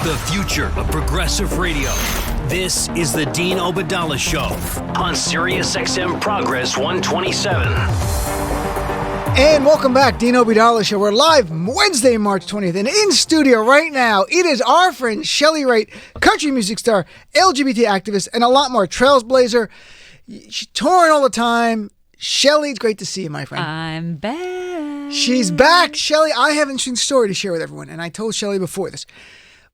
The future of progressive radio. This is the Dean Obadala Show on SiriusXM Progress 127. And welcome back, Dean Obadala Show. We're live Wednesday, March 20th, and in studio right now, it is our friend Chely Wright, country music star, LGBT activist, and a lot more. Trailblazer. She's touring all the time. Chely, it's great to see you, my friend. I'm back. She's back. Chely, I have an interesting story to share with everyone, and I told Chely before this.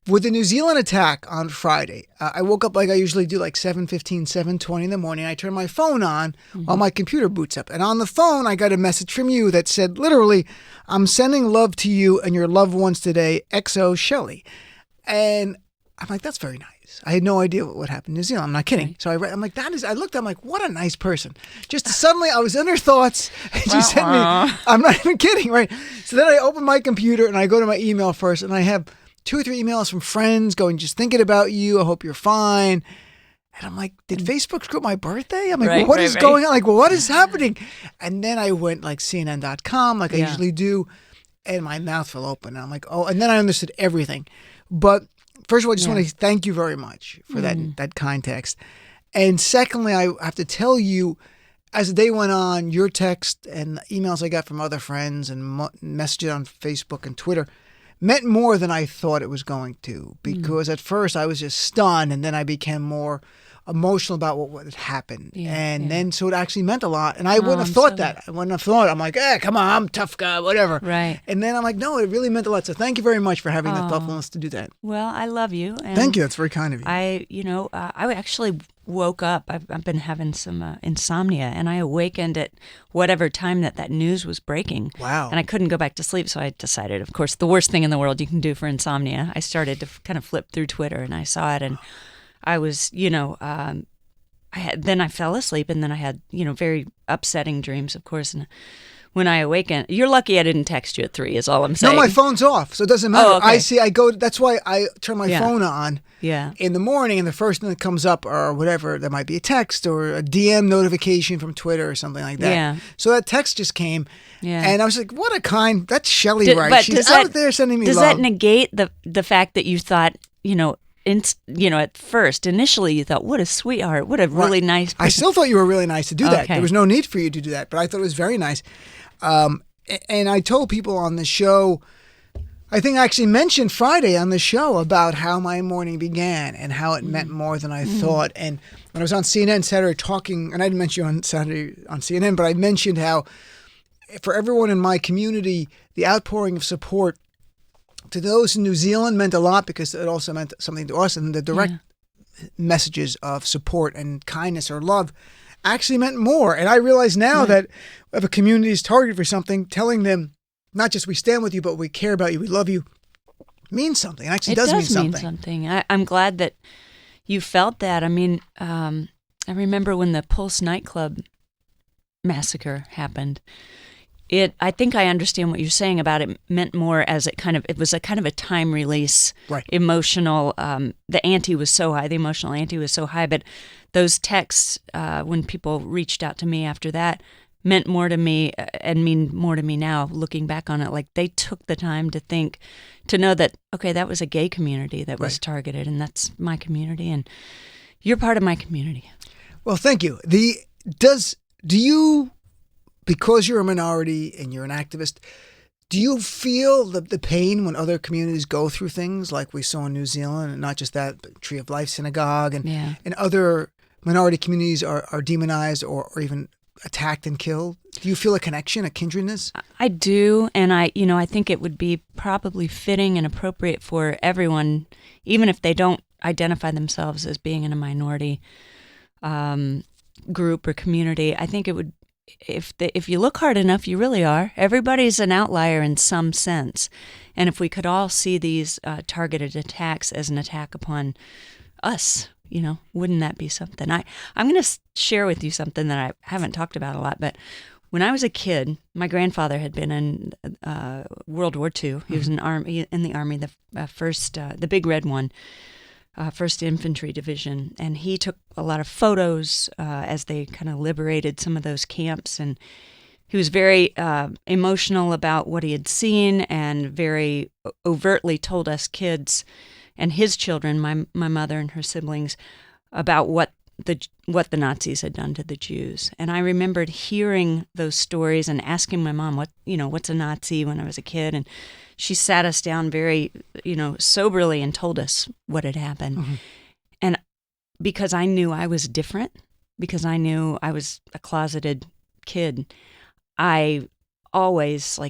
With the New Zealand attack on Friday, I woke up like I usually do, like 7:15, 7:20 in the morning. I turned my phone on while my computer boots up. And on the phone, I got a message from you that said, literally, I'm sending love to you and your loved ones today, XO Chely. And I'm like, that's very nice. I had no idea what happened in New Zealand. I'm not kidding. So I'm like, I looked, I'm like, what a nice person. Just suddenly I was in her thoughts and she sent me, I'm not even kidding, right? So then I open my computer and I go to my email first and I have 2 or 3 emails from friends going, just thinking about you. I hope you're fine. And I'm like, did Facebook screw up my birthday? I'm like, well, what is going on? Like, well, what is happening? And then I went like CNN.com like I usually do. And my mouth fell open. And I'm like, oh, and then I understood everything. But first of all, I just want to thank you very much for that kind text. And secondly, I have to tell you, as the day went on, your text and emails I got from other friends and messages on Facebook and Twitter meant more than I thought it was going to, because at first I was just stunned, and then I became more emotional about what had happened. Then so it actually meant a lot. And I wouldn't have thought that. I wouldn't have thought. I'm like, come on, I'm a tough guy, whatever. Right. And then I'm like, no, it really meant a lot. So thank you very much for having the thoughtfulness to do that. Well, I love you. And thank you. That's very kind of you. I actually woke up. I've been having some insomnia, and I awakened at whatever time that news was breaking. Wow. And I couldn't go back to sleep, so I decided, of course, the worst thing in the world you can do for insomnia. I started to kind of flip through Twitter, and I saw it, and I was, then I fell asleep, and then I had, very upsetting dreams, of course. And when I awakened, you're lucky I didn't text you at 3, is all I'm saying. No, my phone's off, so it doesn't matter. Oh, okay. That's why I turn my phone on in the morning, and the first thing that comes up or whatever, there might be a text or a DM notification from Twitter or something like that. Yeah. So that text just came, and I was like, what a that's Chely Wright. But She's out there sending me love. Does that negate the fact that you thought, at first, initially you thought, what a sweetheart, what a really nice person. I still thought you were really nice to do that. There was no need for you to do that, but I thought it was very nice. And I told people on the show, I think I actually mentioned Friday on the show about how my morning began and how it meant more than I thought. And when I was on CNN Saturday talking, and I didn't mention you on Saturday on CNN, but I mentioned how for everyone in my community, the outpouring of support to those in New Zealand meant a lot, because it also meant something to us, and the direct messages of support and kindness or love actually meant more. And I realize now that if a community is targeted for something, telling them not just we stand with you, but we care about you, we love you, means something. It actually does mean something. I'm glad that you felt that. I mean, I remember when the Pulse nightclub massacre happened. I think I understand what you're saying about it meant more as it was a kind of a time release, emotional, the ante was so high, the emotional ante was so high, but those texts, when people reached out to me after that, meant more to me and mean more to me now, looking back on it. Like, they took the time to know that, okay, that was a gay community that was targeted, and that's my community, and you're part of my community. Well, thank you. Do you, because you're a minority and you're an activist, do you feel the pain when other communities go through things like we saw in New Zealand, and not just that, but Tree of Life Synagogue and other minority communities are demonized or even attacked and killed? Do you feel a connection, a kindredness? I do, and I think it would be probably fitting and appropriate for everyone, even if they don't identify themselves as being in a minority group or community. I think it would, if you look hard enough, you really are. Everybody's an outlier in some sense, and if we could all see these targeted attacks as an attack upon us, wouldn't that be something? I'm going to share with you something that I haven't talked about a lot, but when I was a kid, my grandfather had been in World War II. He was in the Army, the Big Red one, 1st Infantry Division, and he took a lot of photos as they kind of liberated some of those camps, and he was very emotional about what he had seen and very overtly told us kids and his children, my mother and her siblings, about what the Nazis had done to the Jews. And I remembered hearing those stories and asking my mom, what's a Nazi, when I was a kid, and she sat us down very, soberly and told us what had happened. Mm-hmm. And because I knew I was different, because I knew I was a closeted kid, I always I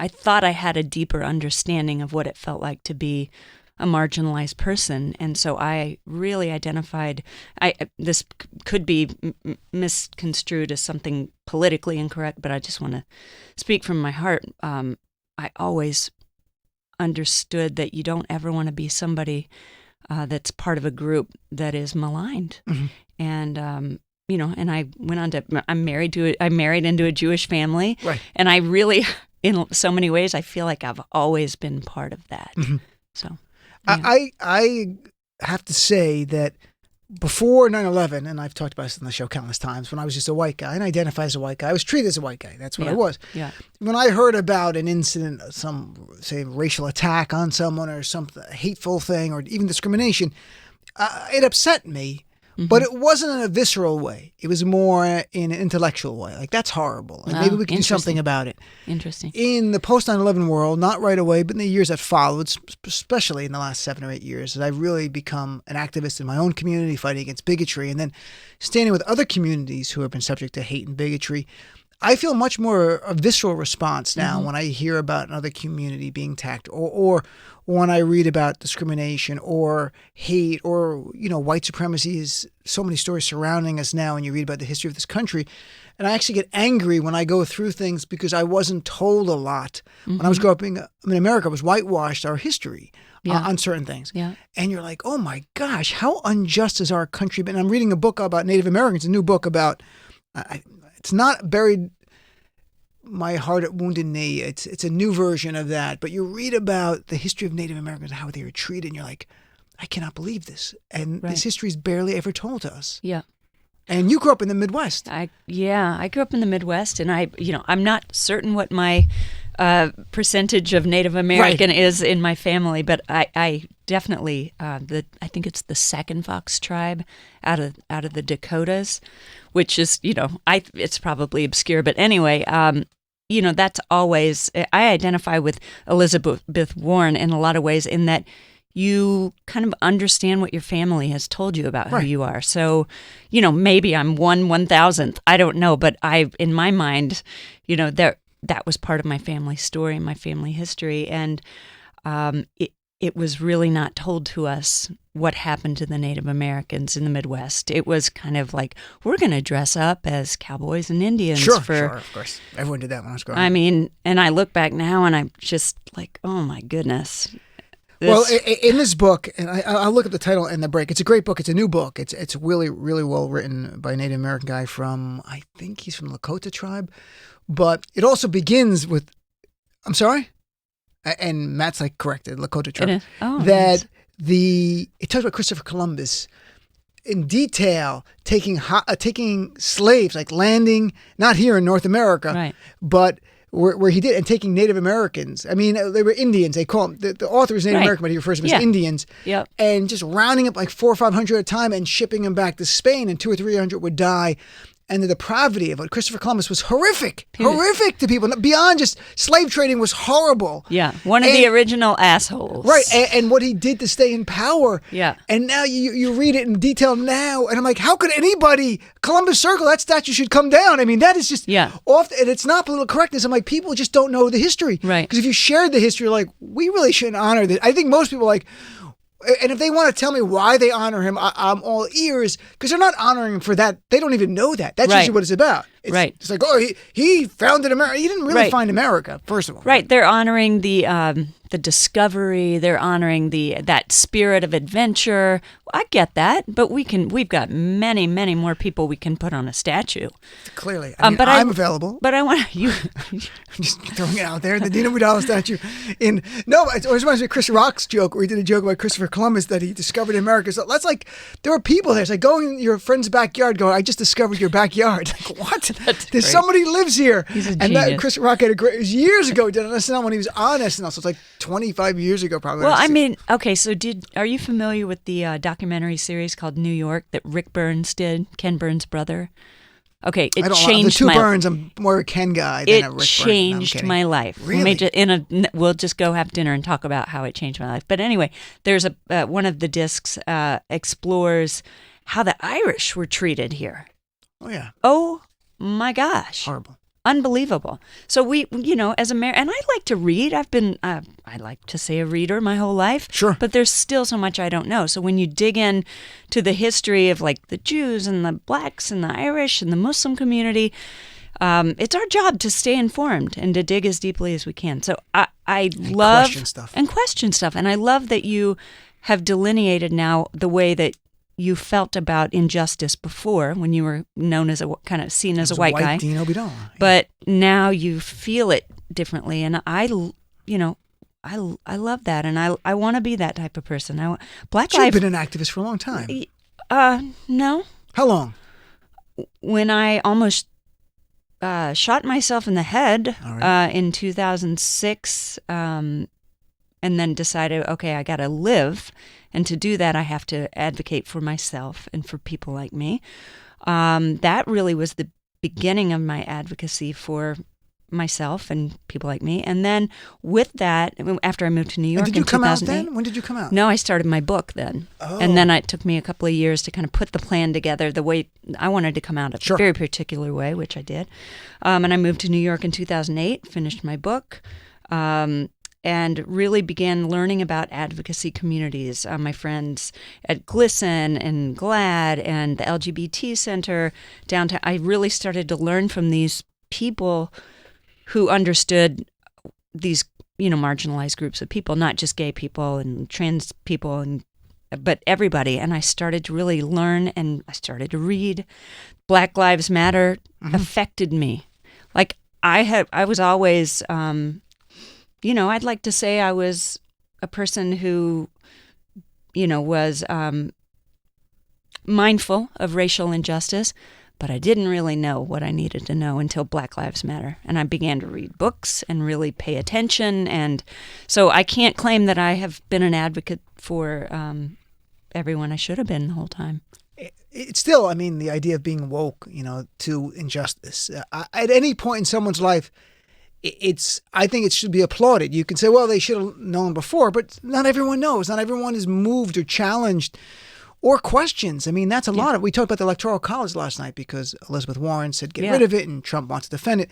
thought I had a deeper understanding of what it felt like to be a marginalized person. And so I really identified, this could be misconstrued as something politically incorrect, but I just want to speak from my heart. I always understood that you don't ever want to be somebody that's part of a group that is maligned. Mm-hmm. And, and I went on to, I married into a Jewish family. Right. And I really, in so many ways, I feel like I've always been part of that. Mm-hmm. So. Yeah. I have to say that before 9/11, and I've talked about this on the show countless times, when I was just a white guy and identified as a white guy, I was treated as a white guy. That's what I was. Yeah. When I heard about an incident, some, say, racial attack on someone or some hateful thing or even discrimination, it upset me. Mm-hmm. But it wasn't in a visceral way. It was more in an intellectual way. Like, that's horrible. Like, maybe we can do something about it. Interesting. In the post 9/11 world, not right away, but in the years that followed, especially in the last 7 or 8 years, I've really become an activist in my own community, fighting against bigotry, and then standing with other communities who have been subject to hate and bigotry. I feel much more a visceral response now when I hear about another community being attacked, or when I read about discrimination or hate or, white supremacy. Is so many stories surrounding us now, and you read about the history of this country. And I actually get angry when I go through things because I wasn't told a lot. Mm-hmm. When I was growing up in America, it was whitewashed, our history on certain things. Yeah. And you're like, oh my gosh, how unjust has our country been? And I'm reading a book about Native Americans, a new book about... it's not Buried My Heart at Wounded Knee. It's a new version of that. But you read about the history of Native Americans and how they were treated, and you're like, I cannot believe this. And this history is barely ever told to us. Yeah. And you grew up in the Midwest. I grew up in the Midwest, and I'm not certain what my percentage of Native American is in my family, but I definitely I think it's the Second Fox tribe out of the Dakotas, which is it's probably obscure, but anyway, that's always, I identify with Elizabeth Warren in a lot of ways, in that you kind of understand what your family has told you about who you are. So, maybe I'm 1/1000th, I don't know, but in my mind, that was part of my family story, my family history, and it was really not told to us what happened to the Native Americans in the Midwest. It was kind of like, we're going to dress up as cowboys and Indians. Sure, of course. Everyone did that when I was growing up. I mean, and I look back now and I'm just like, oh my goodness. Well, in this book, and I'll look at the title and the break. It's a great book. It's a new book. It's really, really well written by a Native American guy from, I think he's from Lakota tribe. But it also begins with, I'm sorry? And Matt's corrected, Lakota tribe. Oh, that nice. It talks about Christopher Columbus in detail taking slaves, landing, not here in North America, but where he did, and taking Native Americans. I mean, they were Indians. They call them, the author is Native American, but he refers to them as Indians. Yep. And just rounding up 400 or 500 at a time and shipping them back to Spain, and 200 or 300 would die. And the depravity of it. Christopher Columbus was horrific to people. Beyond just slave trading was horrible. Yeah, one of the original assholes. Right, and what he did to stay in power. Yeah. And now you read it in detail now, and I'm like, how could anybody, Columbus Circle, that statue should come down. I mean, that is just off, and it's not political correctness. I'm like, people just don't know the history. Right. Because if you shared the history, we really shouldn't honor this. I think most people and if they want to tell me why they honor him, I'm all ears, because they're not honoring him for that. They don't even know that. That's usually what it's about. It's like, oh, he founded America. He didn't really find America, first of all. Right. They're honoring the discovery. They're honoring that spirit of adventure. I get that, but we've got many, many more people we can put on a statue. Clearly. But I'm available. But I want you. I'm just throwing it out there, the Dino Budala statue. It always reminds me of Chris Rock's joke, where he did a joke about Christopher Columbus that he discovered America. So that's there were people there. It's like going in your friend's backyard going, I just discovered your backyard. Like, what? That's There's great. somebody lives here. He's a and genius. that Chris Rock had a great, it was years ago, did on SNL when he was on SNL, so it's like 25 years ago probably. Well, I mean, okay, so are you familiar with the documentary series called New York that Rick Burns did, Ken Burns' brother? Okay, it changed the two my Burns. I'm more a Ken guy than a Rick Burns. It changed my life. Really? We'll just go have dinner and talk about how it changed my life. But anyway, there's one of the discs explores how the Irish were treated here. Oh yeah. Oh my gosh. Horrible. Unbelievable. So we, as American, and I like to read. I've been, I like to say a reader my whole life. Sure. But there's still so much I don't know. So when you dig in to the history of like the Jews and the blacks and the Irish and the Muslim community, it's our job to stay informed and to dig as deeply as we can. So I love question stuff. And I love that you have delineated now the way that you felt about injustice before when you were known as seen as a white guy. Dean Obeidallah. Yeah. But now you feel it differently, and I love that, and I want to be that type of person. You've been an activist for a long time. No. How long? When I almost shot myself in the head in 2006, and then decided, okay, I got to live. And to do that, I have to advocate for myself and for people like me. That really was the beginning of my advocacy for myself and people like me. And then with that, after I moved to New York in 2008. Did you come out then? When did you come out? No, I started my book then. Oh. And then it took me a couple of years to kind of put the plan together the way I wanted to come out, a very particular way, which I did. And I moved to New York in 2008, finished my book. And really began learning about advocacy communities. My friends at GLSEN and GLAAD and the LGBT Center downtown. I really started to learn from these people who understood these, marginalized groups of people, not just gay people and trans people, but everybody. And I started to really learn, and I started to read. Black Lives Matter affected me. Like I was always. I'd like to say I was a person who, was mindful of racial injustice, but I didn't really know what I needed to know until Black Lives Matter. And I began to read books and really pay attention. And so I can't claim that I have been an advocate for everyone I should have been the whole time. It's still, the idea of being woke, to injustice. At any point in someone's life, I think it should be applauded. You can say, well, they should have known before, but not everyone knows. Not everyone is moved or challenged or questions. That's a lot of, we talked about the Electoral College last night because Elizabeth Warren said get rid of it and Trump wants to defend it.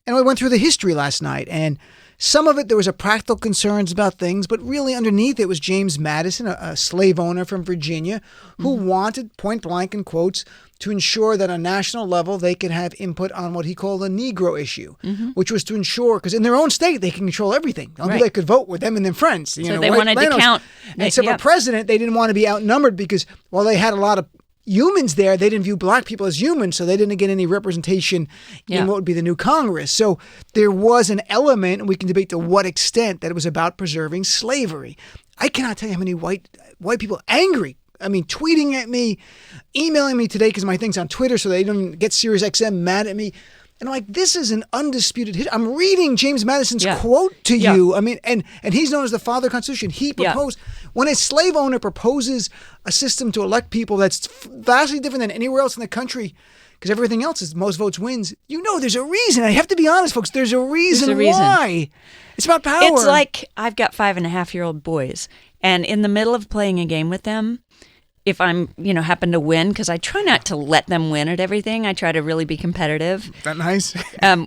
And we went through the history last night, and some of it, there was a practical concerns about things, but really underneath it was James Madison, a slave owner from Virginia, who wanted, point blank in quotes, to ensure that on a national level they could have input on what he called the Negro issue, which was to ensure, because in their own state they can control everything. The only people that could vote were them and their friends. So they wanted to count. And so for president, they didn't want to be outnumbered because while they had a lot of humans there, they didn't view black people as humans, so they didn't get any representation in what would be the new Congress. So there was an element, and we can debate to what extent, that it was about preserving slavery. I cannot tell you how many white people angry, tweeting at me, emailing me today because my thing's on Twitter so they don't get SiriusXM mad at me. And I'm like, this is an undisputed hit. I'm reading James Madison's quote to you. And he's known as the father of the Constitution. He proposed, when a slave owner proposes a system to elect people that's vastly different than anywhere else in the country, because everything else is most votes wins, there's a reason. I have to be honest, folks. There's a reason why. It's about power. It's like I've got 5.5-year-old boys, and in the middle of playing a game with them, if I'm, happen to win, because I try not to let them win at everything. I try to really be competitive. Is that nice?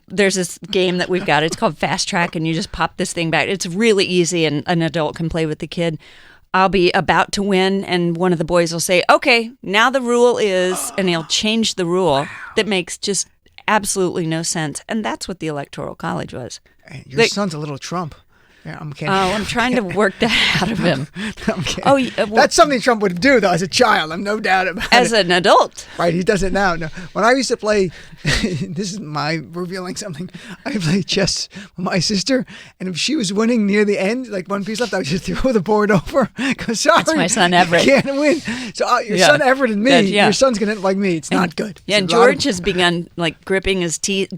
There's this game that we've got. It's called Fast Track, and you just pop this thing back. It's really easy, and an adult can play with the kid. I'll be about to win, and one of the boys will say, okay, now the rule is, and he'll change the rule that makes just absolutely no sense. And that's what the Electoral College was. Your son's a little Trump. Yeah, I'm kidding. Oh, I'm trying to work that out of him. I'm kidding. Oh, yeah, well, That's something Trump would do, though, as a child. I'm no doubt about as it. an adult. Right, he does it now. No, when I used to play, this is my revealing something. I played chess with my sister, and if she was winning near the end, like one piece left, I would just throw the board over. Go, sorry, That's my son Everett. you can't win. So your Yeah. son Everett and me, Yeah. your son's gonna end like me. It's not good. Yeah, It's and a lot of- George has begun like gritting his teeth,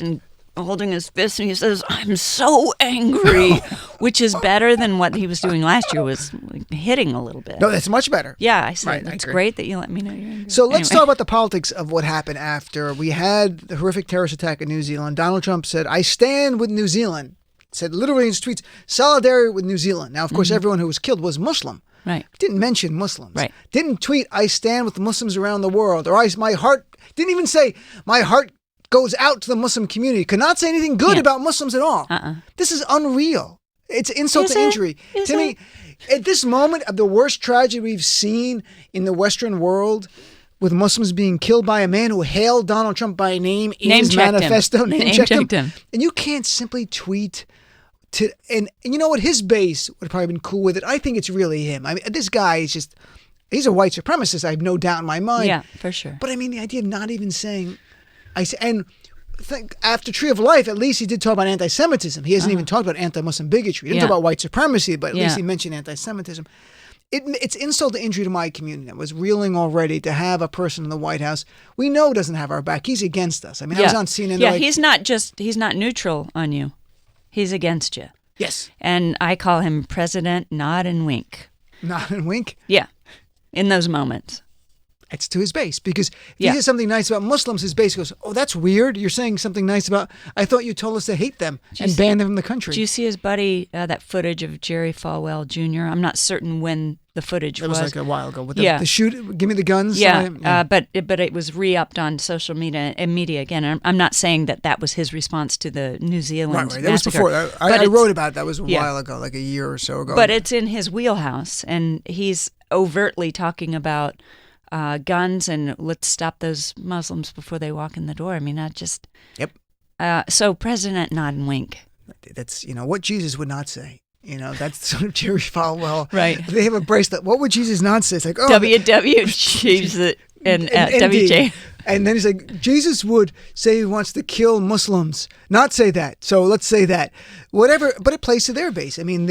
and holding his fist, and he says, "I'm so angry," which is better than what he was doing last year. Was like, hitting a little bit. No, that's much better. Yeah, I said Right, I it's agree. great that you let me know you're angry. So let's Anyway. talk about the politics of what happened after we had the horrific terrorist attack in New Zealand. Donald Trump said, "I stand with New Zealand." Said literally in his tweets, "Solidarity with New Zealand." Now, of course, everyone who was killed was Muslim. Right. Didn't mention Muslims. Right. Didn't tweet, "I stand with the Muslims around the world," or my heart. Didn't even say, "My heart goes out to the Muslim community." Could not say anything good Yeah. about Muslims at all. This is unreal. It's insult Is to it? injury. Is To me, at this moment of the worst tragedy we've seen in the Western world, with Muslims being killed by a man who hailed Donald Trump by name in his Name-checked him. manifesto, name-checked Name-checked him. and you can't simply tweet and you know what, his base would have probably been cool with it. I think it's really him. I mean, this guy is just, he's a white supremacist. I have no doubt in my mind. Yeah, for sure. But I mean, the idea of not even saying, and think after Tree of Life, at least he did talk about anti-Semitism. He hasn't even talked about anti-Muslim bigotry. He didn't Yeah. talk about white supremacy, but at Yeah. least he mentioned anti-Semitism. It's insult to injury to my community that was reeling already to have a person in the White House we know doesn't have our back. He's against us. I mean, I was on CNN. Yeah, like, he's not neutral on you. He's against you. yes, And I call him President Nod and Wink. nod and wink. Yeah, in those moments. It's to his base because if Yeah. he says something nice about Muslims, his base goes, "Oh, that's weird. You're saying something nice about. I thought you told us to hate them and ban them from the country." Do you see his buddy, that footage of Jerry Falwell Jr.? I'm not certain when the footage It was like a while ago with Yeah. the shoot. Give me the guns. Yeah, sign. but it was re-upped on social media again. And I'm not saying that was his response to the New Zealand right. That was massacre. before. But I it's- wrote about that. Was a Yeah. while ago, like a year or so ago. But it's in his wheelhouse, and he's overtly talking about guns and let's stop those Muslims before they walk in the door. I mean, I just Yep. So President Nod and Wink. That's what Jesus would not say. That's sort of Jerry Falwell. Right. They have a bracelet. What would Jesus not say? It's like, oh, WW Jesus and ND. WJ. And then he's like, Jesus would say he wants to kill Muslims, not say that. So let's say that. Whatever, but it plays to their base. I mean,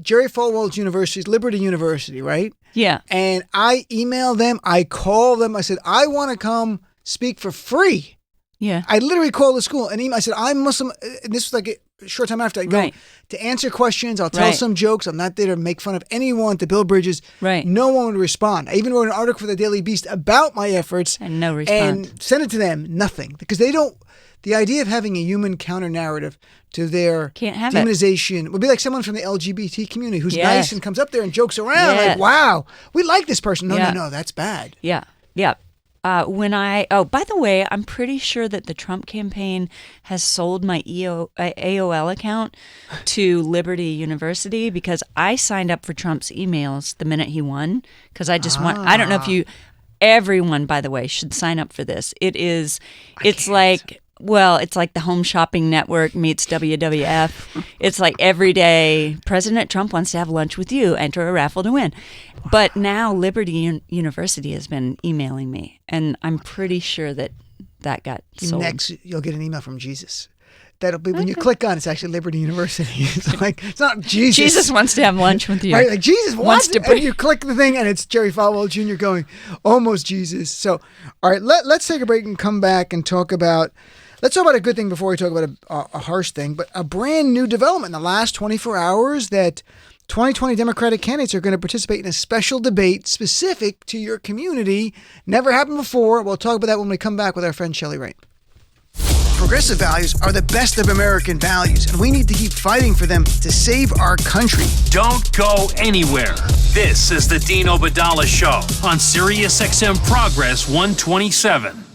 Jerry Falwell's university is Liberty University, right? Yeah. And I emailed them, I called them, I said, I want to come speak for free. Yeah. I literally called the school and I said, I'm Muslim. And this was like a short time after. I go Right. to answer questions. I'll tell Right. some jokes. I'm not there to make fun of anyone, to build bridges. Right. No one would respond. I even wrote an article for the Daily Beast about my efforts. And no response. And sent it to them. Nothing. Because they don't. The idea of having a human counter narrative to their Can't have it. demonization would be like someone from the LGBT community who's Yes. nice and comes up there and jokes around. Yes. Like, wow, we like this person. No, Yeah. no, that's bad. Yeah. Yeah. By the way, I'm pretty sure that the Trump campaign has sold my AOL account to Liberty University because I signed up for Trump's emails the minute he won because I just want, I don't know if everyone, by the way, should sign up for this. It's like the Home Shopping Network meets WWF. It's like every day, President Trump wants to have lunch with you. Enter a raffle to win. But now Liberty University has been emailing me, and I'm pretty sure that got sold. Next, you'll get an email from Jesus. That'll be when you click on. It's actually Liberty University. It's like it's not Jesus. Jesus wants to have lunch with you. Right? Like Jesus Wants wants to to. bring- And you click the thing, and it's Jerry Falwell Jr. going, almost Jesus. So, all right, let's take a break and come back and talk about. Let's talk about a good thing before we talk about a harsh thing. But a brand new development in the last 24 hours that 2020 Democratic candidates are going to participate in a special debate specific to your community. Never happened before. We'll talk about that when we come back with our friend Chely Wright. Progressive values are the best of American values, and we need to keep fighting for them to save our country. Don't go anywhere. This is the Dean Obadala Show on SiriusXM Progress 127.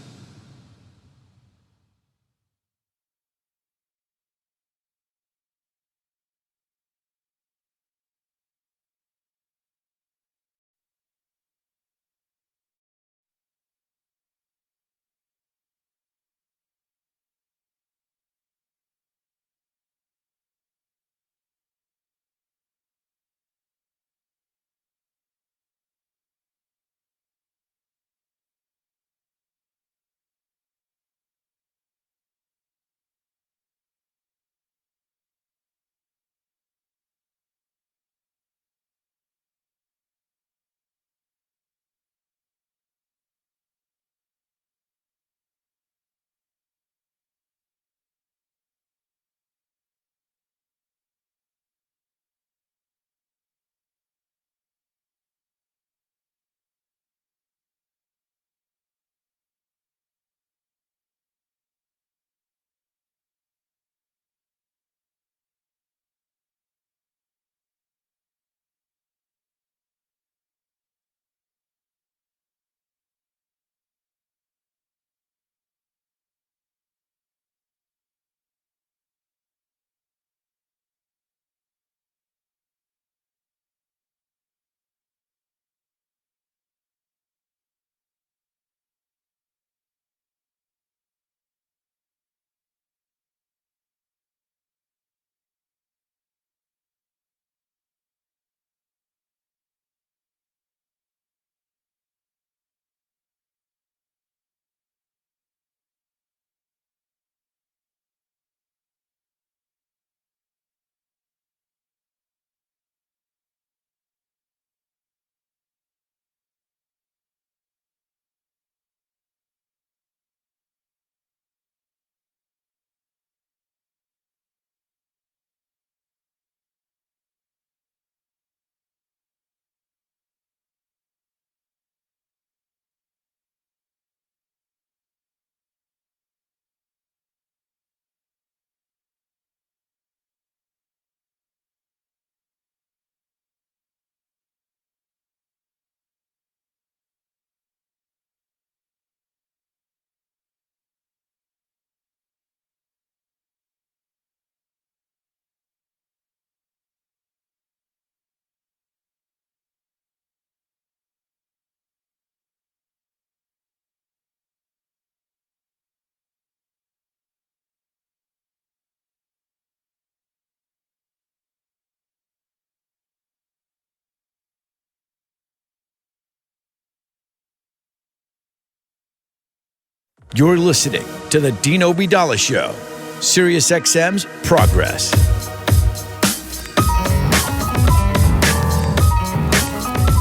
You're listening to the Dean Obeidallah Show, Sirius XM's Progress.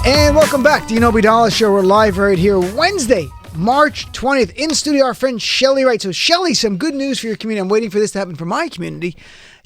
And welcome back, Dean Obeidallah Show. We're live right here Wednesday, March 20th. In studio, our friend Chely Wright. So, Chely, some good news for your community. I'm waiting for this to happen for my community.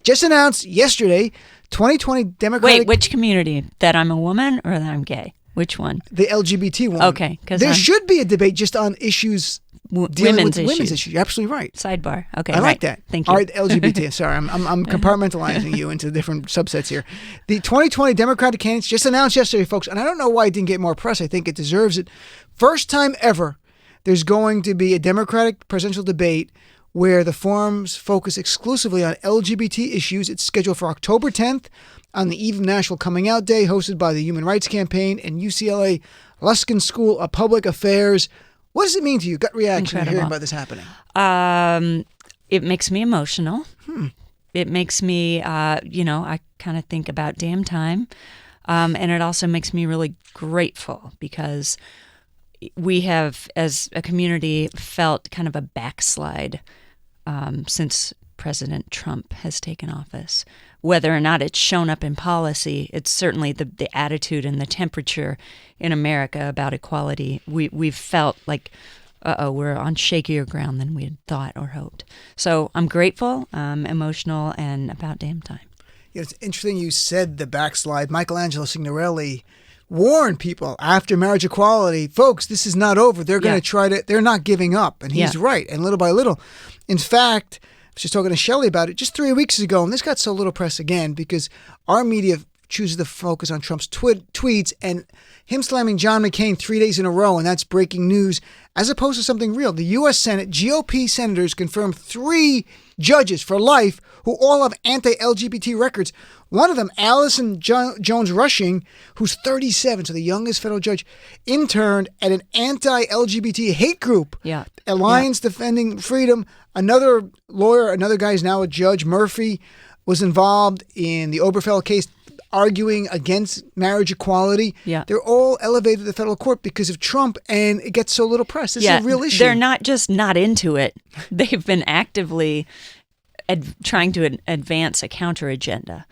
Just announced yesterday, 2020 Democratic... Wait, which community? That I'm a woman or that I'm gay? Which one? The LGBT one. Okay. There should be a debate just on issues... Women's issues. You're absolutely right. Sidebar. Okay, I like that. Thank you. All right, LGBT. Sorry, I'm compartmentalizing you into different subsets here. The 2020 Democratic candidates just announced yesterday, folks, and I don't know why it didn't get more press. I think it deserves it. First time ever, there's going to be a Democratic presidential debate where the forums focus exclusively on LGBT issues. It's scheduled for October 10th on the eve of National Coming Out Day, hosted by the Human Rights Campaign and UCLA Luskin School of Public Affairs. What does it mean to you? Gut reaction to hearing about this happening? It makes me emotional. It makes me, I kind of think about damn time. And it also makes me really grateful because we have, as a community, felt kind of a backslide since President Trump has taken office. Whether or not it's shown up in policy, it's certainly the attitude and the temperature in America about equality. We've felt like, we're on shakier ground than we had thought or hoped. So I'm grateful, emotional, and about damn time. Yeah, it's interesting you said the backslide. Michelangelo Signorelli warned people after marriage equality, folks, this is not over. They're going to they're not giving up. And he's right. And little by little, in fact, I was just talking to Chely about it just 3 weeks ago, and this got so little press again because our media chooses to focus on Trump's tweets and him slamming John McCain 3 days in a row, and that's breaking news, as opposed to something real. The U.S. Senate GOP senators confirmed 3 judges for life who all have anti-LGBT records. One of them, Allison Jones Rushing, who's 37, so the youngest federal judge, interned at an anti-LGBT hate group, Alliance Defending Freedom. Another lawyer, another guy is now a judge, Murphy, was involved in the Oberfeld case, arguing against marriage equality. They're all elevated to the federal court because of Trump, and it gets so little press. This is a real issue. They're not just not into it. They've been actively trying to advance a counter agenda.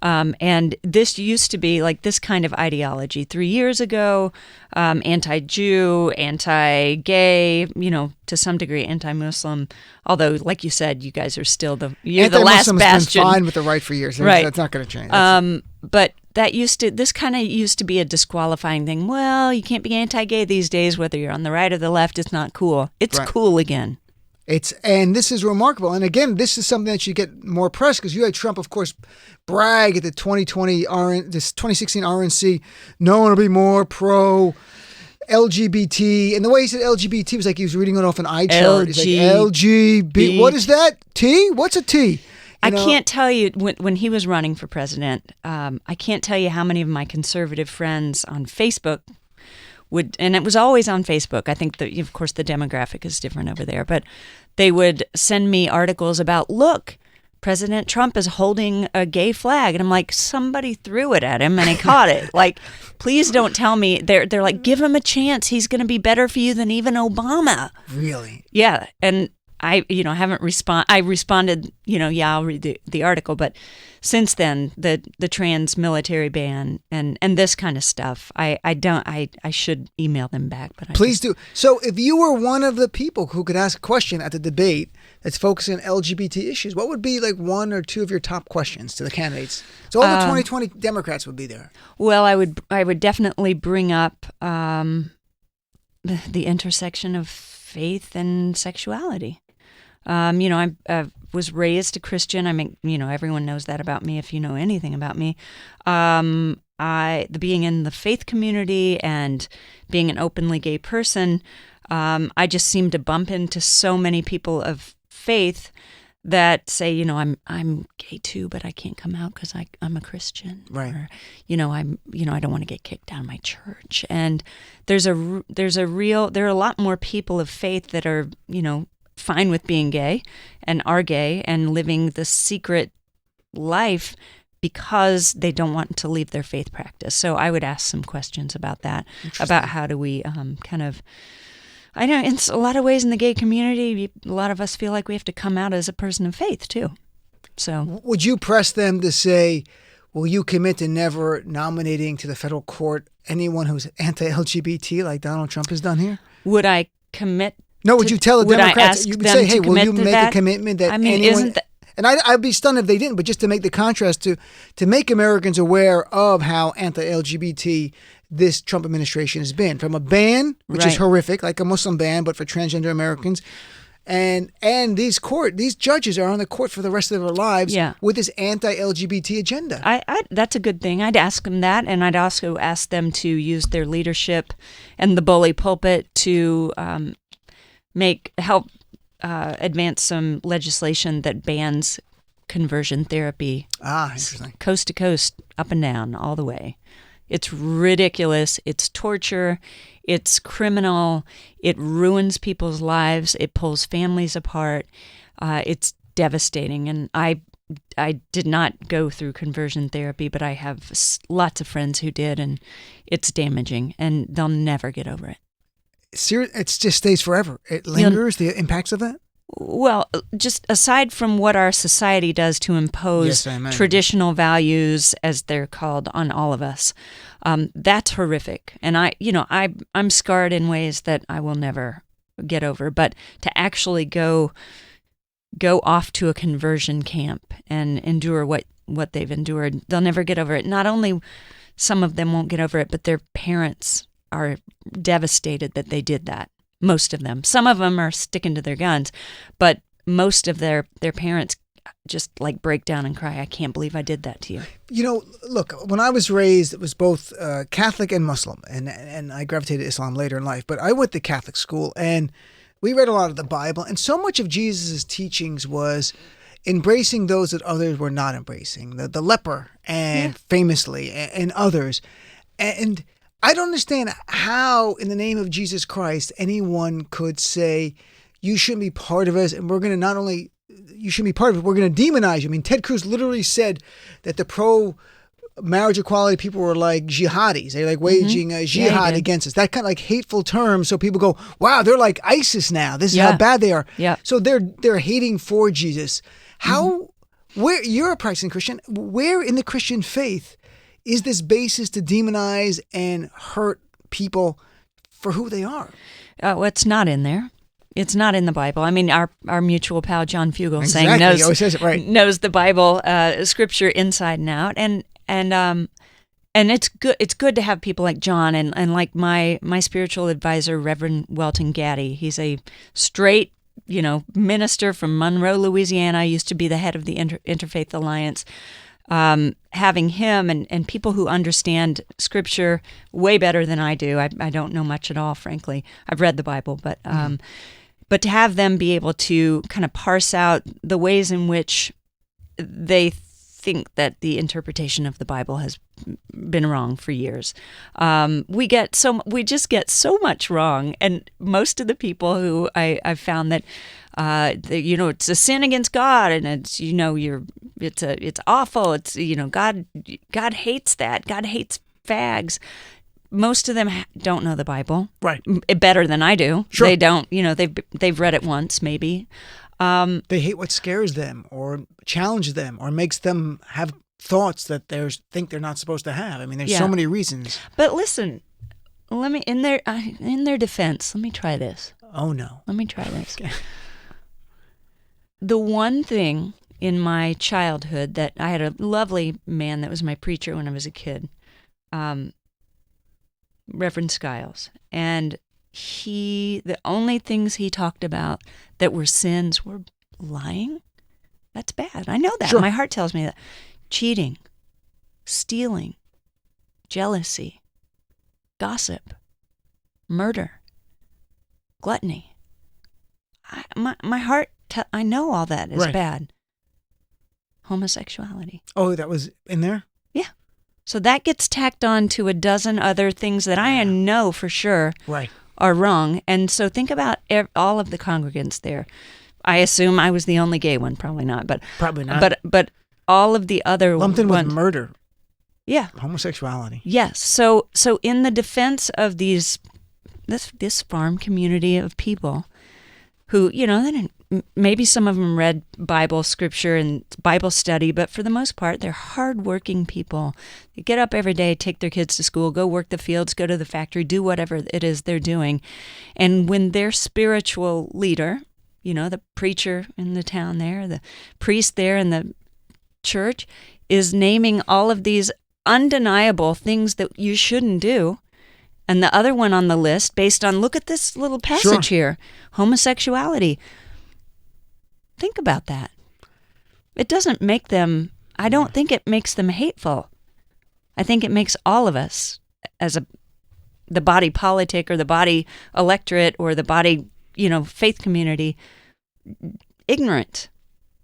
And this used to be like this kind of ideology 3 years ago, anti-Jew, anti-gay, to some degree anti-Muslim. Although, like you said, you guys are still the last bastion. Has been fine with the right for years. Right. That's not going to change. But this kind of used to be a disqualifying thing. Well, you can't be anti-gay these days, whether you're on the right or the left. It's not cool. It's cool again. And this is remarkable. And again, this is something that should get more press because you had Trump, of course, brag at the 2016 RNC. No one will be more pro LGBT. And the way he said LGBT was like he was reading it off an eye chart. He's like LGBT. What is that? T? What's a T? I can't tell you, when he was running for president, I can't tell you how many of my conservative friends on Facebook and it was always on Facebook. I think of course the demographic is different over there, but they would send me articles about, look, President Trump is holding a gay flag. And I'm like, somebody threw it at him and he caught it. Like, please don't tell me. They're like, give him a chance. He's going to be better for you than even Obama. Really? Yeah. And I haven't I responded, I'll read the article, but since then, the trans military ban and this kind of stuff, I should email them back, but please do. So if you were one of the people who could ask a question at the debate that's focusing on LGBT issues, what would be like 1 or 2 of your top questions to the candidates? So all the 2020 Democrats would be there. Well, I would definitely bring up the intersection of faith and sexuality. I was raised a Christian. I mean, everyone knows that about me if you know anything about me. Being in the faith community and being an openly gay person, I just seem to bump into so many people of faith that say, I'm gay too, but I can't come out because I'm a Christian. Right. Or, I don't want to get kicked out of my church. And there are a lot more people of faith that are, fine with being gay and are gay and living the secret life because they don't want to leave their faith practice. So I would ask some questions about that, about how do we kind of I know in a lot of ways in the gay community, a lot of us feel like we have to come out as a person of faith too. So would you press them to say, will you commit to never nominating to the federal court anyone who's anti-LGBT like Donald Trump has done here? would I commit? No, would you tell the would I Democrats? ask You would them say, to hey, will commit you to make that? a commitment that I mean, anyone... isn't that... And I'd be stunned if they didn't, but just to make the contrast to make Americans aware of how anti-LGBT this Trump administration has been. From a ban, which is Right. horrific, like a Muslim ban, but for transgender Americans. And these judges are on the court for the rest of their lives Yeah. with this anti-LGBT agenda. That's a good thing. I'd ask them that, and I'd also ask them to use their leadership and the bully pulpit to help advance some legislation that bans conversion therapy. Interesting. Coast to coast, up and down, all the way. It's ridiculous. It's torture. It's criminal. It ruins people's lives. It pulls families apart. It's devastating. And I did not go through conversion therapy, but I have lots of friends who did, and it's damaging, and they'll never get over it. It just stays forever. It lingers, the impacts of that? Well, just aside from what our society does to impose Yes, I imagine. traditional values, as they're called, on all of us, that's horrific. And I'm scarred in ways that I will never get over. But to actually go off to a conversion camp and endure what they've endured, they'll never get over it. Not only some of them won't get over it, but their parents are devastated that they did that. Most of them. Some of them are sticking to their guns, but most of their parents just like break down and cry. I can't believe I did that to you. You know, look, when I was raised, it was both Catholic and Muslim, and I gravitated to Islam later in life, but I went to Catholic school, and we read a lot of the Bible, and so much of Jesus' teachings was embracing those that others were not embracing, the leper, and famously, and others. And I don't understand how, in the name of Jesus Christ, anyone could say, you shouldn't be part of us, and we're going to not only, you shouldn't be part of it, we're going to demonize you. I mean, Ted Cruz literally said that the pro-marriage equality people were like jihadis. They're like waging a jihad against us. That kind of like hateful term, so people go, wow, they're like ISIS now. This is how bad they are. Yeah. So they're hating for Jesus. How, where, you're a practicing Christian, where in the Christian faith is this basis to demonize and hurt people for who they are? Well, it's not in there. It's not in the Bible. I mean, our mutual pal John Fugel Exactly. He always says it, right. knows the Bible, Scripture inside and out, and it's good. It's good to have people like John and like my spiritual advisor, Reverend Welton Gaddy. He's a straight, minister from Monroe, Louisiana. Used to be the head of the Interfaith Alliance. Having him and people who understand Scripture way better than I do. I don't know much at all, frankly. I've read the Bible, but to have them be able to kind of parse out the ways in which they think that the interpretation of the Bible has been wrong for years. We just get so much wrong, and most of the people who I've found that it's a sin against God, and it's it's awful. It's God hates that. God hates fags. Most of them don't know the Bible, Right. Better than I do. Sure. They don't. They've read it once, maybe. They hate what scares them or challenges them or makes them have thoughts that they think they're not supposed to have. I mean, there's so many reasons. But listen, let me in their defense. Let me try this. Oh no. Let me try this. The one thing in my childhood that I had a lovely man that was my preacher when I was a kid, Reverend Skiles, and the only things he talked about that were sins were lying. That's bad. I know that. Sure. My heart tells me that. Cheating, stealing, jealousy, gossip, murder, gluttony. My heart, I know all that is Right. bad. Homosexuality. Oh, that was in there? Yeah. So that gets tacked on to a dozen other things that I know for sure Right. are wrong. And so think about all of the congregants there. I assume I was the only gay one, probably not, but Probably not. But all of the other Lumped in with ones, murder, yeah, homosexuality. yes. So in the defense of these this farm community of people who, they didn't, maybe some of them read Bible scripture and Bible study, but for the most part, they're hardworking people. They get up every day, take their kids to school, go work the fields, go to the factory, do whatever it is they're doing. And when their spiritual leader, the preacher in the town there, the priest there in the church, is naming all of these undeniable things that you shouldn't do, and the other one on the list, based on, look at this little passage here, homosexuality. Think about that. It doesn't make them, I don't think it makes them hateful. I think it makes all of us, as the body politic or the body electorate or the body, faith community, ignorant.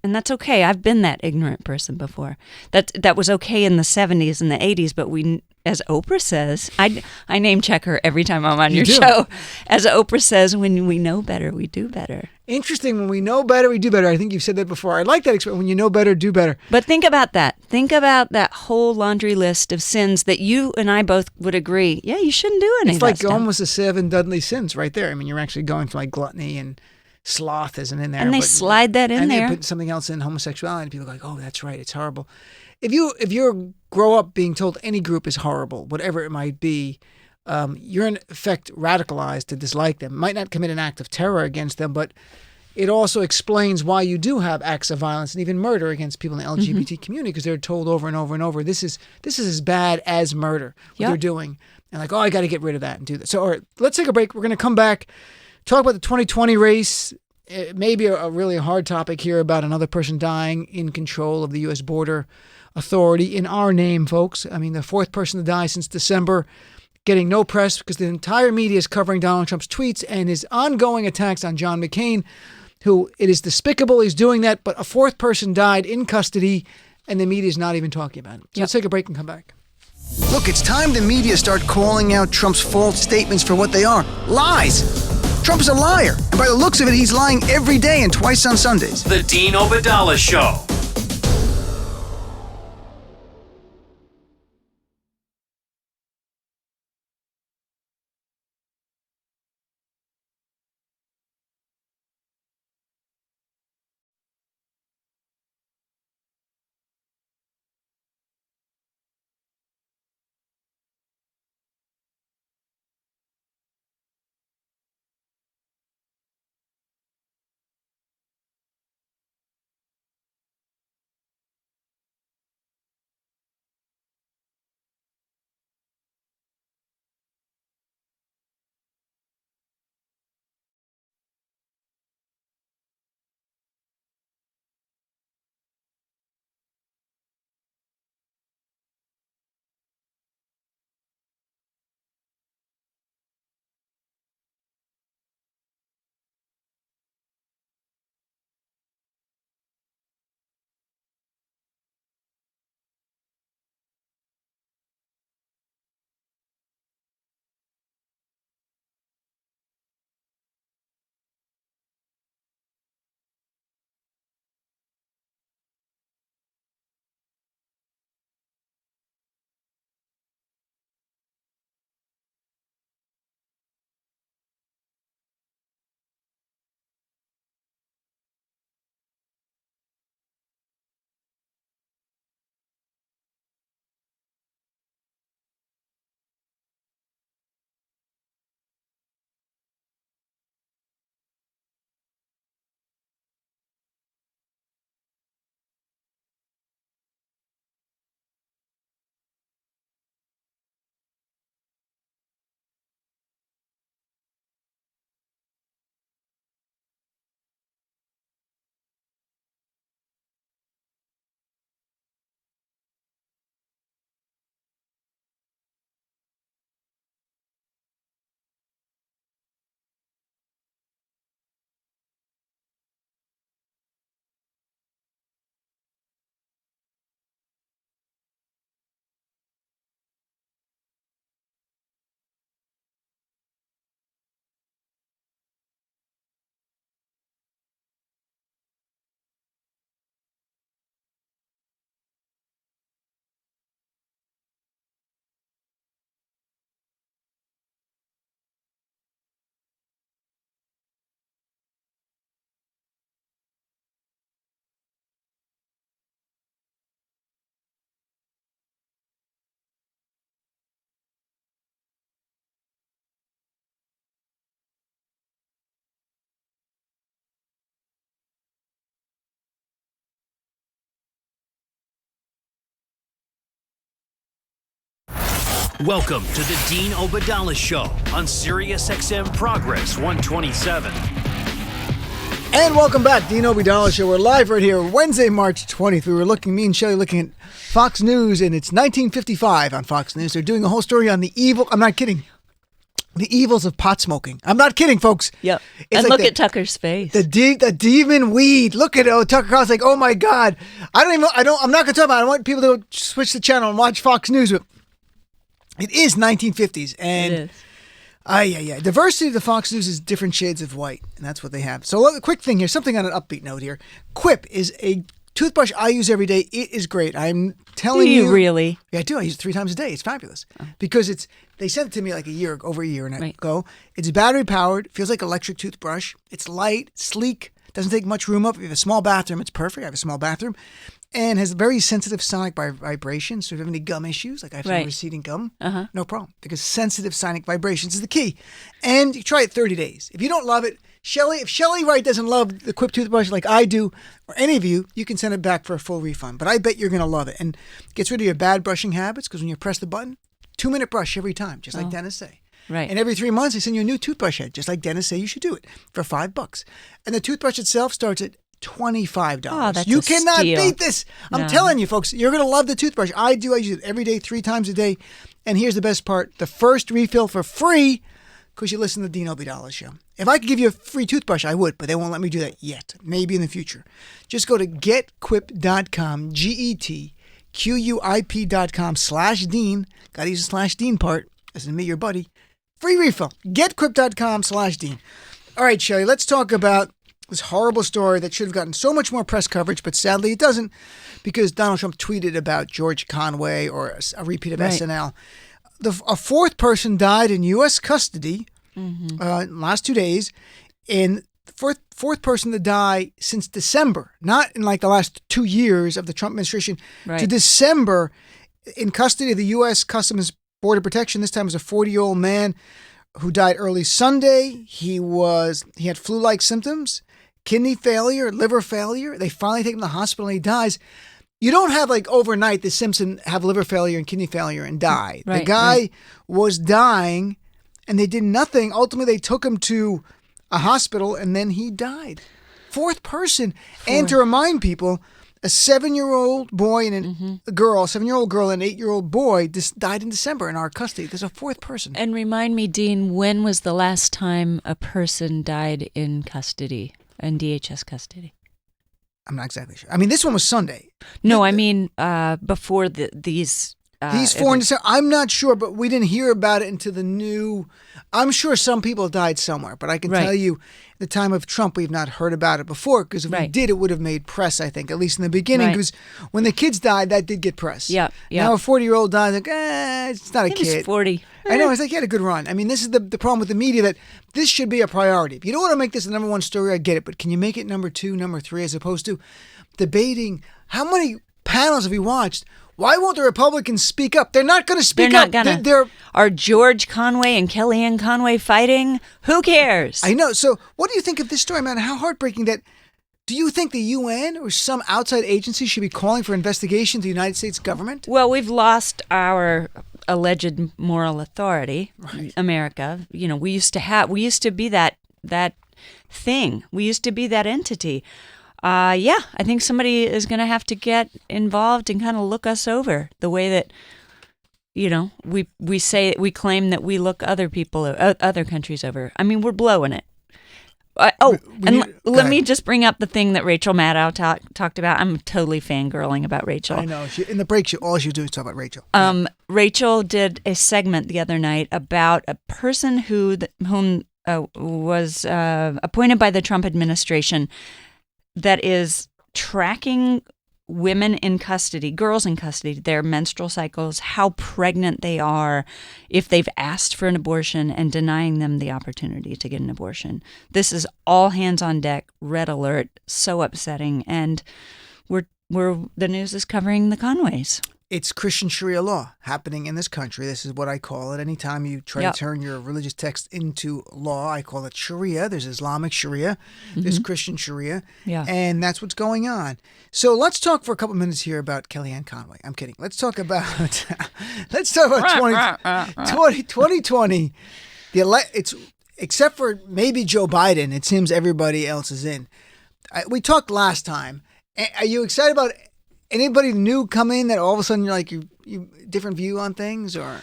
And that's okay. I've been that ignorant person before. That was okay in the 70s and the 80s, but we, as Oprah says, I name check her every time I'm on your show. As Oprah says, when we know better, we do better. Interesting. When we know better, we do better. I think you've said that before. I like that expression. When you know better, do better. But think about that. Think about that whole laundry list of sins that you and I both would agree, yeah, you shouldn't do any of that stuff. It's like almost the 7 deadly sins right there. I mean, you're actually going for like gluttony, and sloth isn't in there. And they slide that in there. And they put something else in, homosexuality, and people are like, oh, that's right, it's horrible. If you grow up being told any group is horrible, whatever it might be, you're in effect radicalized to dislike them. Might not commit an act of terror against them, but it also explains why you do have acts of violence and even murder against people in the LGBT community, because they're told over and over and over, this is as bad as murder, what they're doing. And like, oh, I got to get rid of that and do that. So, all right, let's take a break. We're going to come back, talk about the 2020 race. It may be a really hard topic here about another person dying in control of the U.S. Border Authority in our name, folks. I mean, the 4th person to die since December, getting no press because the entire media is covering Donald Trump's tweets and his ongoing attacks on John McCain, who, it is despicable he's doing that, but a 4th person died in custody and the media is not even talking about it. So let's take a break and come back. Look, it's time the media start calling out Trump's false statements for what they are. Lies. Trump is a liar. And by the looks of it, he's lying every day and twice on Sundays. The Dean Obadala Show. Welcome to the Dean Obadala Show on Sirius XM Progress 127. And welcome back, Dean Obadala Show. We're live right here, Wednesday, March 20th. Me and Chely looking at Fox News, and it's 1955 on Fox News. They're doing a whole story on I'm not kidding, the evils of pot smoking. I'm not kidding, folks. Yep. It's and like look at Tucker's face. The demon weed. Look at Tucker Carlson's like, oh my God. I'm not going to talk about it. I want people to switch the channel and watch Fox News. But it is 1950s. And it is. Yeah. Diversity of the Fox News is different shades of white, and that's what they have. So a quick thing here, something on an upbeat note here. Quip is a toothbrush I use every day. It is great. I'm telling you. Do you really? Yeah, I do. I use it 3 times a day. It's fabulous. Because they sent it to me like over a year ago. It's battery powered, feels like electric toothbrush. It's light, sleek, doesn't take much room up. If you have a small bathroom, it's perfect. I have a small bathroom. And has very sensitive sonic vibrations. So if you have any gum issues, like I have some receding gum, no problem. Because sensitive sonic vibrations is the key. And you try it 30 days. If you don't love it, if Chely Wright doesn't love the Quip toothbrush like I do, or any of you, you can send it back for a full refund. But I bet you're going to love it. And gets rid of your bad brushing habits, because when you press the button, 2-minute brush every time, just like dentists say. Right. And every 3 months, they send you a new toothbrush head, just like dentists say you should do it, for $5. And the toothbrush itself starts at $25. Oh, that's you a cannot steal. beat this. I'm telling you, folks, you're going to love the toothbrush. I do. I use it every day, 3 times a day. And here's the best part. The first refill for free, because you listen to the Dean Obadala Show. If I could give you a free toothbrush, I would, but they won't let me do that yet. Maybe in the future. Just go to getquip.com, GetQuip.com/Dean. Got to use the /Dean part. Listen to me, your buddy. Free refill. Getquip.com/Dean. All right, Chely, let's talk about this horrible story that should have gotten so much more press coverage, but sadly it doesn't, because Donald Trump tweeted about George Conway, or a repeat of SNL. A 4th person died in U.S. custody last 2 days, and fourth person to die since December, not in like the last 2 years of the Trump administration, to December, in custody of the U.S. Customs Border Protection. This time was a 40-year-old man who died early Sunday. He had flu-like symptoms, kidney failure, liver failure. They finally take him to the hospital and he dies. You don't have like overnight the Simpson have liver failure and kidney failure and die. The guy was dying and they did nothing. Ultimately, they took him to a hospital and then he died. 4th person. And to remind people, a 7-year-old boy and a girl, 7-year-old girl and an 8-year-old boy died in December in our custody. There's a 4th person. And remind me, Dean, when was the last time a person died in custody, in DHS custody? I'm not exactly sure. I mean, this one was Sunday. No, I mean before these 4 in December. I'm not sure, but we didn't hear about it until the new. I'm sure some people died somewhere, but I can tell you, at the time of Trump, we've not heard about it before, because if we did, it would have made press, I think, at least in the beginning, because when the kids died, that did get press. Yeah. Now a 40-year-old dies, like, it's not a kid. He's 40. I know. It's like he had a good run. I mean, this is the problem with the media, that this should be a priority. If you don't want to make this the number 1 story, I get it, but can you make it number 2, number 3, as opposed to debating? How many panels have you watched? Why won't the Republicans speak up? They're not going to speak up. Are George Conway and Kellyanne Conway fighting? Who cares? I know. So what do you think of this story, man? How heartbreaking that. Do you think the UN or some outside agency should be calling for investigation to the United States government? Well, we've lost our alleged moral authority, America. You know, we used to be that thing. We used to be that entity. I think somebody is going to have to get involved and kind of look us over the way that, you know, we claim that we look other countries over. I mean, we're blowing it. Let me just bring up the thing that Rachel Maddow talked about. I'm totally fangirling about Rachel. I know. In the break, all she was doing is talk about Rachel. Rachel did a segment the other night about a person whom was appointed by the Trump administration that is tracking women in custody, girls in custody, their menstrual cycles, how pregnant they are, if they've asked for an abortion, and denying them the opportunity to get an abortion. This is all hands on deck, red alert, so upsetting. And the news is covering the Conways. it's Christian Sharia law happening in this country. This is what I call it. Anytime you try to turn your religious text into law, I call it Sharia. There's Islamic Sharia. There's Christian Sharia. Yeah. And that's what's going on. So let's talk for a couple minutes here about Kellyanne Conway. I'm kidding. Let's talk about 2020. It's except for maybe Joe Biden, it seems everybody else is in. We talked last time. Are you excited about anybody new come in that all of a sudden you're like you different view on things? Or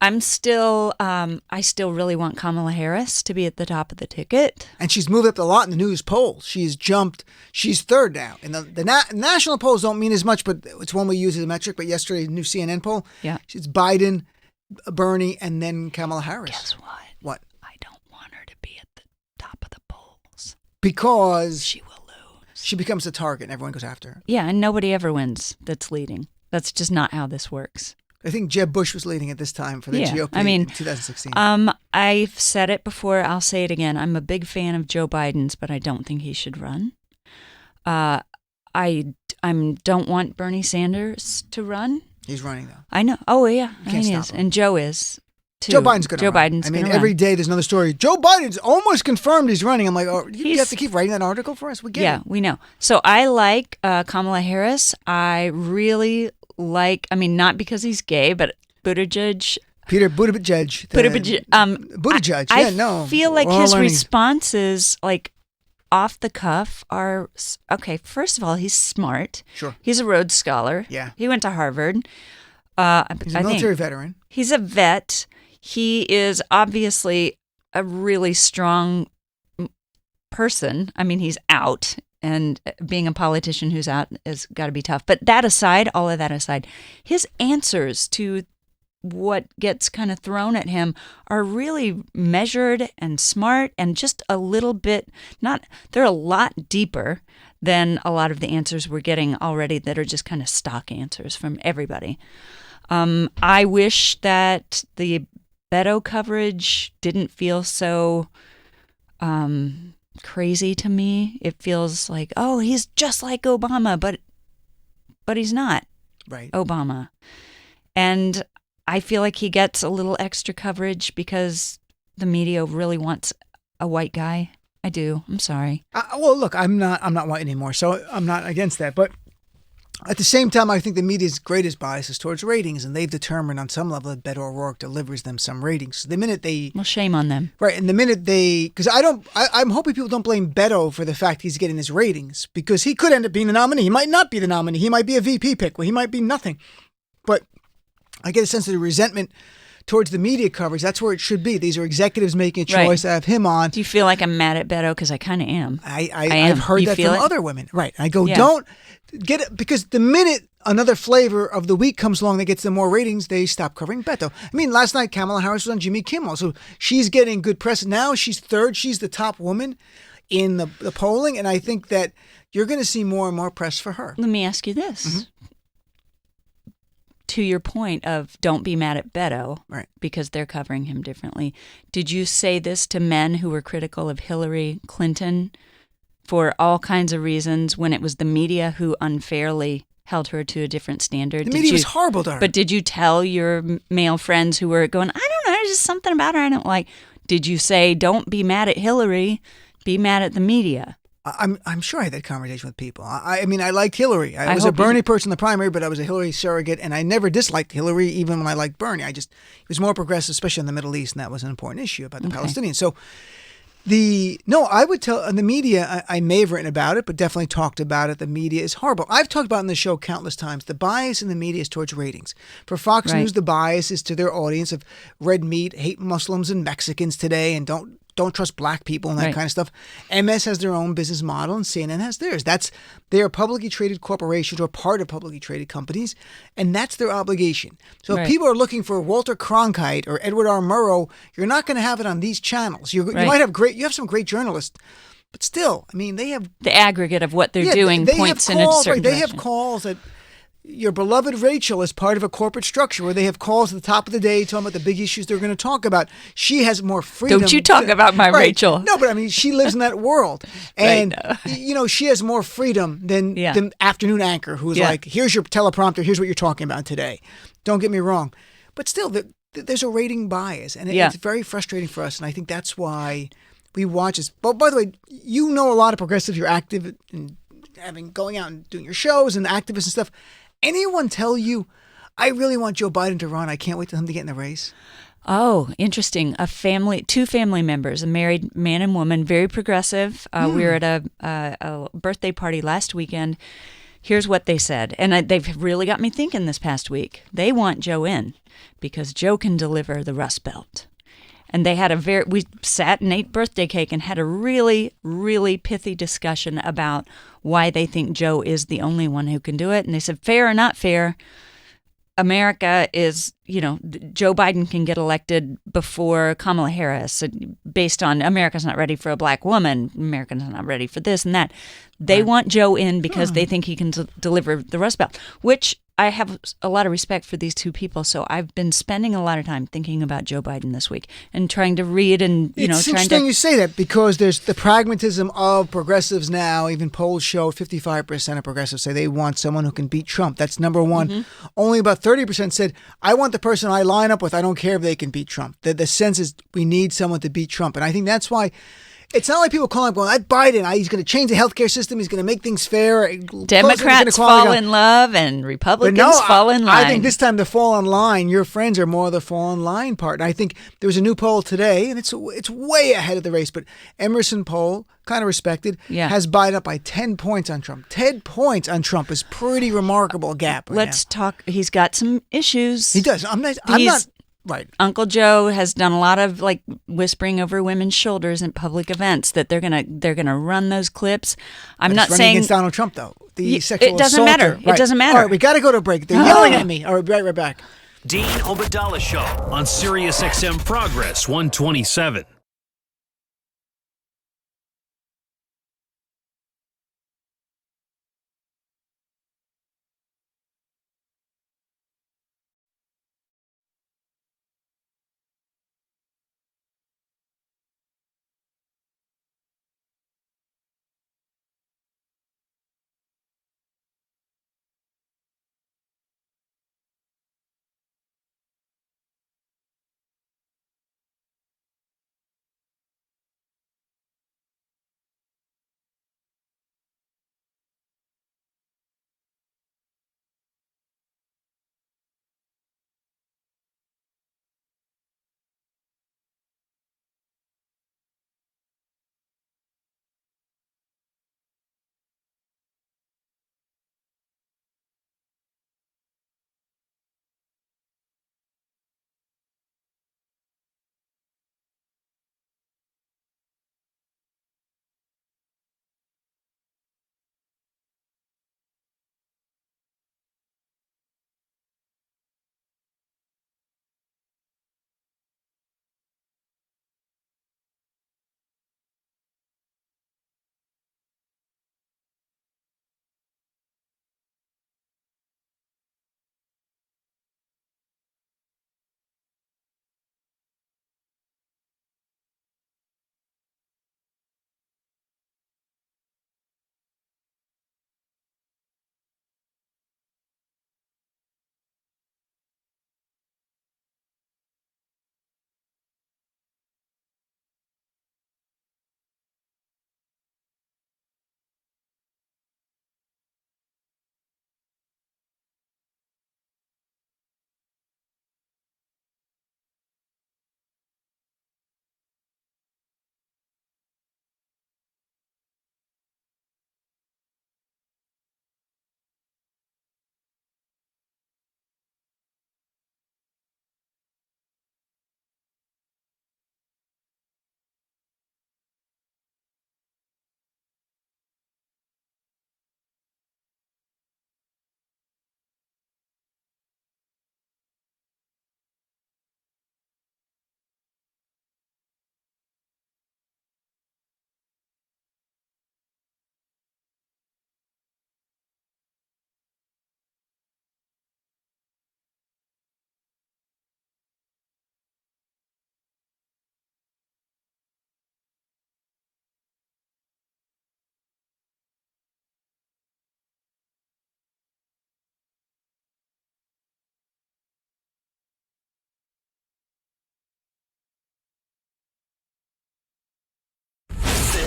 I still really want Kamala Harris to be at the top of the ticket. And she's moved up a lot in the news polls. She's third now. And the national polls don't mean as much, but it's one we use as a metric. But yesterday's new CNN poll, it's Biden, Bernie, and then Kamala Harris. Guess what? What? I don't want her to be at the top of the polls. Because she will lose. She becomes the target and everyone goes after her. Yeah, and nobody ever wins that's leading. That's just not how this works. I think Jeb Bush was leading at this time for the GOP in 2016. I've said it before. I'll say it again. I'm a big fan of Joe Biden's, but I don't think he should run. I don't want Bernie Sanders to run. He's running, though. I know. Oh, yeah. You can't stop him. And Joe is. Too. Joe Biden's going to run. Biden's going to run. Every day there's another story. Joe Biden's almost confirmed he's running. I'm like, oh, you have to keep writing that article for us? We get it. Yeah, we know. So I like Kamala Harris. I really like, not because he's gay, but Buttigieg. Peter Buttigieg. Buttigieg. I feel like his responses, like off the cuff, are, okay, first of all, he's smart. Sure. He's a Rhodes Scholar. Yeah. He went to Harvard. He's a military veteran. He's a vet. He is obviously a really strong person. He's out, and being a politician who's out has got to be tough. But all of that aside, his answers to what gets kind of thrown at him are really measured and smart and just a little bit they're a lot deeper than a lot of the answers we're getting already that are just kind of stock answers from everybody. I wish that the Beto coverage didn't feel so crazy to me. It feels like, oh, he's just like Obama, but he's not Obama. And I feel like he gets a little extra coverage because the media really wants a white guy. I do. I'm sorry. Well, look, I'm not white anymore, so I'm not against that. But at the same time, I think the media's greatest bias is towards ratings, and they've determined on some level that Beto O'Rourke delivers them some ratings. So the minute well, shame on them, right? And the minute because I'm hoping people don't blame Beto for the fact he's getting his ratings, because he could end up being the nominee. He might not be the nominee. He might be a VP pick. Well, he might be nothing. But I get a sense of the resentment towards the media coverage. That's where it should be. These are executives making a choice to have him on. Do you feel like I'm mad at Beto? Because I kind of am. I've heard that from other women. Right. I go, don't get it, because the minute another flavor of the week comes along that gets them more ratings, they stop covering Beto. Last night Kamala Harris was on Jimmy Kimmel, so she's getting good press. Now she's third. She's the top woman in the polling, and I think that you're going to see more and more press for her. Let me ask you this. Mm-hmm. To your point of don't be mad at Beto, right, because they're covering him differently. Did you say this to men who were critical of Hillary Clinton for all kinds of reasons when it was the media who unfairly held her to a different standard? The media was horrible to her. But did you tell your male friends who were going, I don't know, there's just something about her I don't like. Did you say, don't be mad at Hillary, be mad at the media? I'm sure I had that conversation with people. I liked Hillary. I was a Bernie person in the primary, but I was a Hillary surrogate, and I never disliked Hillary, even when I liked Bernie. He was more progressive, especially in the Middle East, and that was an important issue about the Palestinians. So I would tell the media, I may have written about it, but definitely talked about it. The media is horrible. I've talked about in the show countless times, the bias in the media is towards ratings. For Fox News, the bias is to their audience of red meat, hate Muslims and Mexicans today, and don't trust black people and that kind of stuff. MS has their own business model and CNN has theirs. They are publicly traded corporations or part of publicly traded companies, and that's their obligation. So if people are looking for Walter Cronkite or Edward R. Murrow, you're not going to have it on these channels. You might have you have some great journalists, but still, they have the aggregate of what they're doing points in a certain They direction. have calls that your beloved Rachel is part of a corporate structure where they have calls at the top of the day talking about the big issues they're going to talk about. She has more freedom. Don't you talk about my Right. Rachel. No, but I mean, she lives in that world. And, Right. she has more freedom than Yeah. the afternoon anchor who's like, here's your teleprompter, here's what you're talking about today. Don't get me wrong. But still, there's a rating bias, and it's very frustrating for us. And I think that's why we watch this. But by the way, you know a lot of progressives. You're active in going out and doing your shows and activists and stuff. Anyone tell you, I really want Joe Biden to run. I can't wait for him to get in the race. Oh, interesting. Two family members, a married man and woman, very progressive. We were at a birthday party last weekend. Here's what they said, and they've really got me thinking this past week. They want Joe in because Joe can deliver the Rust Belt. And they had we sat and ate birthday cake and had a really, really pithy discussion about why they think Joe is the only one who can do it. And they said, fair or not fair, America is, Joe Biden can get elected before Kamala Harris based on America's not ready for a black woman. America's not ready for this and that. They want Joe in because they think he can deliver the Rust Belt, which I have a lot of respect for these two people. So I've been spending a lot of time thinking about Joe Biden this week and trying to read and, It's interesting you say that because there's the pragmatism of progressives now. Even polls show 55% of progressives say they want someone who can beat Trump. That's number one. Mm-hmm. Only about 30% said, I want the person I line up with. I don't care if they can beat Trump. The sense is we need someone to beat Trump. And I think that's why it's not like people calling up going, that Biden, he's going to change the healthcare system. He's going to make things fair. Democrats fall in love and Republicans fall in line. I think this time the fall in line, your friends are more the fall in line part. And I think there was a new poll today, and it's way ahead of the race, but Emerson poll, kind of respected, has Biden up by 10 points on Trump. 10 points on Trump is pretty remarkable gap right Let's talk. He's got some issues. He does. I'm not. Right. Uncle Joe has done a lot of whispering over women's shoulders in public events that they're gonna run those clips. I'm not saying against Donald Trump though. The sexual it doesn't assaulter. matter. Right. It doesn't matter. All right, we got to go to a break. They're yelling at me. All right, right back. Dean Obadala Show on Sirius XM Progress 127.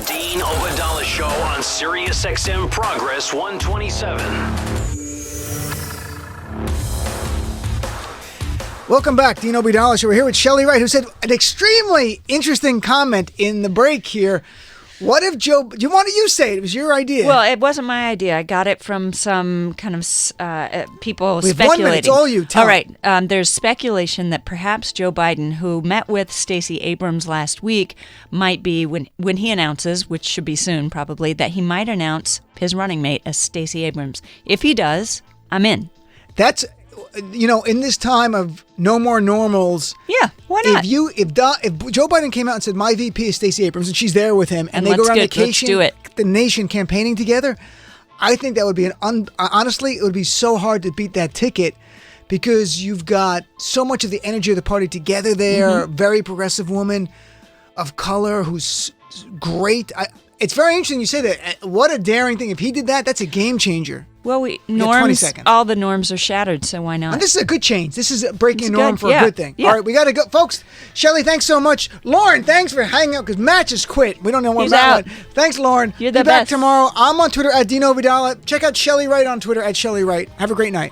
Dean Obadala Show on Sirius XM Progress 127. Welcome back, Dean Obadala Show. We're here with Chely Wright, who said an extremely interesting comment in the break here. What if Joe... Why don't you say it? It was your idea. Well, it wasn't my idea. I got it from some kind of people We have speculating. 1 minute. It's all you. Tell All right. There's speculation that perhaps Joe Biden, who met with Stacey Abrams last week, might be, when he announces, which should be soon probably, that he might announce his running mate as Stacey Abrams. If he does, I'm in. That's... in this time of no more normals, Yeah, why not? If Joe Biden came out and said my VP is Stacey Abrams and she's there with him, and they go let's around let's vacation, do it. the nation campaigning together, I think that would be honestly, it would be so hard to beat that ticket because you've got so much of the energy of the party together there. Mm-hmm. Very progressive woman of color who's great. It's very interesting you say that. What a daring thing! If he did that, that's a game changer. Well, 20 seconds. all the norms are shattered, so why not? And this is a good change. This is breaking It's norm good, for yeah, a good thing. yeah. All right, we got to go. Folks, Chely, thanks so much. Lauren, thanks for hanging out because Matt just quit. We don't know what He's Matt out. went. Thanks, Lauren. You're the Be back best. tomorrow. I'm on Twitter at Dean Obadala. Check out Chely Wright on Twitter at Chely Wright. Have a great night.